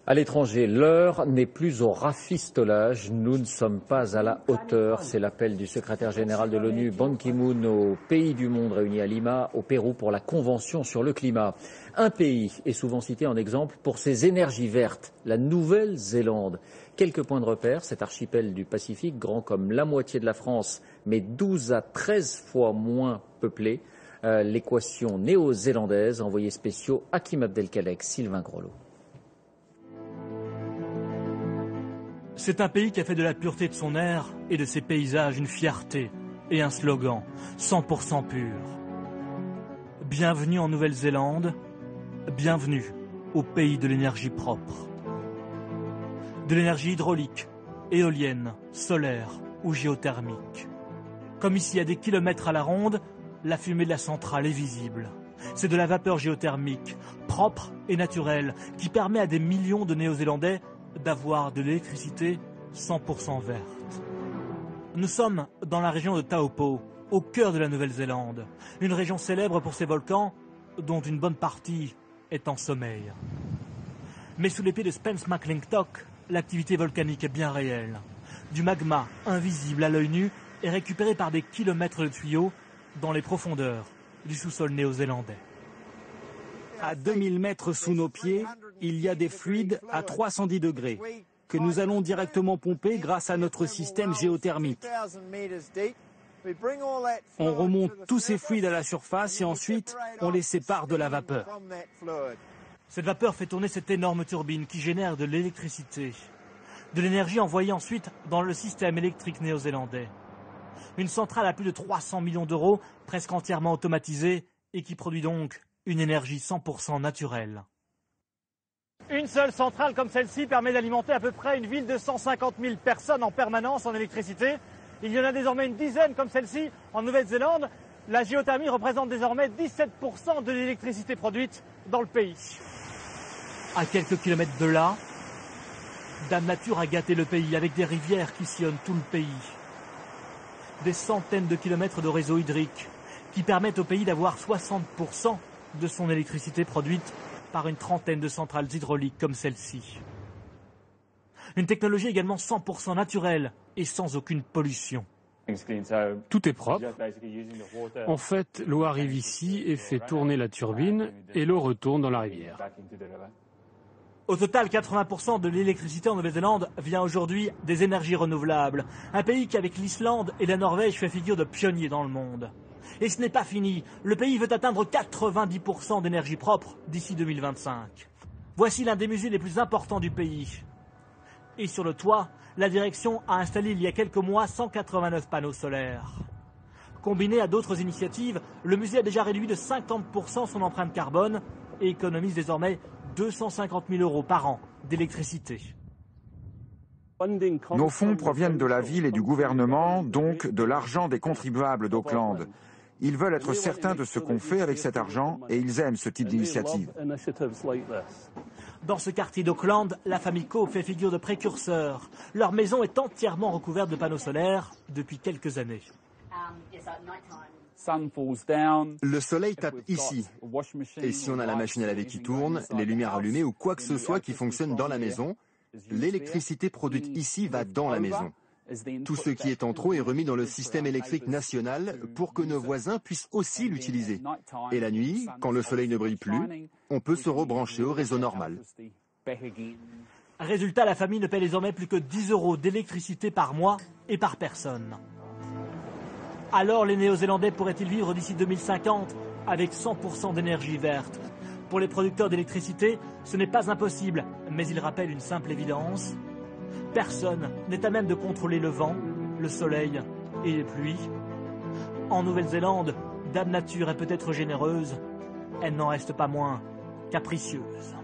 À l'étranger, l'heure n'est plus au rafistolage. Nous ne sommes pas à la hauteur. C'est l'appel du secrétaire général de l'ONU, Ban Ki-moon, aux pays du monde réunis à Lima, au Pérou, pour la Convention sur le climat. Un pays est souvent cité en exemple pour ses énergies vertes, la Nouvelle-Zélande. Quelques points de repère, cet archipel du Pacifique, grand comme la moitié de la France, mais 12 à 13 fois moins peuplé. L'équation néo-zélandaise, envoyés spéciaux Hakim Abdelkalek, Sylvain Grolot. C'est un pays qui a fait de la pureté de son air et de ses paysages une fierté et un slogan 100% pur. Bienvenue en Nouvelle-Zélande, bienvenue au pays de l'énergie propre. De l'énergie hydraulique, éolienne, solaire ou géothermique. Comme ici à des kilomètres à la ronde, la fumée de la centrale est visible. C'est de la vapeur géothermique, propre et naturelle, qui permet à des millions de Néo-Zélandais d'avoir de l'électricité 100% verte. Nous sommes dans la région de Taupo, au cœur de la Nouvelle-Zélande, une région célèbre pour ses volcans, dont une bonne partie est en sommeil. Mais sous les pieds de Spence McClintock, l'activité volcanique est bien réelle. Du magma, invisible à l'œil nu, est récupéré par des kilomètres de tuyaux dans les profondeurs du sous-sol néo-zélandais. À 2000 mètres sous nos pieds, il y a des fluides à 310 degrés que nous allons directement pomper grâce à notre système géothermique. On remonte tous ces fluides à la surface et ensuite on les sépare de la vapeur. Cette vapeur fait tourner cette énorme turbine qui génère de l'électricité. De l'énergie envoyée ensuite dans le système électrique néo-zélandais. Une centrale à plus de 300 millions d'euros, presque entièrement automatisée et qui produit donc une énergie 100% naturelle. Une seule centrale comme celle-ci permet d'alimenter à peu près une ville de 150 000 personnes en permanence en électricité. Il y en a désormais une dizaine comme celle-ci en Nouvelle-Zélande. La géothermie représente désormais 17% de l'électricité produite dans le pays. À quelques kilomètres de là, Dame Nature a gâté le pays avec des rivières qui sillonnent tout le pays. Des centaines de kilomètres de réseaux hydriques qui permettent au pays d'avoir 60% de son électricité produite par une trentaine de centrales hydrauliques comme celle-ci. Une technologie également 100% naturelle et sans aucune pollution. Tout est propre. En fait, l'eau arrive ici et fait tourner la turbine et l'eau retourne dans la rivière. Au total, 80% de l'électricité en Nouvelle-Zélande vient aujourd'hui des énergies renouvelables. Un pays qui, avec l'Islande et la Norvège, fait figure de pionnier dans le monde. Et ce n'est pas fini. Le pays veut atteindre 90% d'énergie propre d'ici 2025. Voici l'un des musées les plus importants du pays. Et sur le toit, la direction a installé il y a quelques mois 189 panneaux solaires. Combiné à d'autres initiatives, le musée a déjà réduit de 50% son empreinte carbone et économise désormais 250 000 € par an d'électricité. Nos fonds proviennent de la ville et du gouvernement, donc de l'argent des contribuables d'Auckland. Ils veulent être certains de ce qu'on fait avec cet argent et ils aiment ce type d'initiative. Dans ce quartier d'Auckland, la famille Coe fait figure de précurseur. Leur maison est entièrement recouverte de panneaux solaires depuis quelques années. Le soleil tape ici. Et si on a la machine à laver qui tourne, les lumières allumées ou quoi que ce soit qui fonctionne dans la maison, l'électricité produite ici va dans la maison. Tout ce qui est en trop est remis dans le système électrique national pour que nos voisins puissent aussi l'utiliser. Et la nuit, quand le soleil ne brille plus, on peut se rebrancher au réseau normal. Résultat, la famille ne paie désormais plus que 10 € d'électricité par mois et par personne. Alors les Néo-Zélandais pourraient-ils vivre d'ici 2050 avec 100% d'énergie verte? Pour les producteurs d'électricité, ce n'est pas impossible, mais ils rappellent une simple évidence. Personne n'est à même de contrôler le vent, le soleil et les pluies. En Nouvelle-Zélande, Dame Nature est peut-être généreuse, elle n'en reste pas moins capricieuse.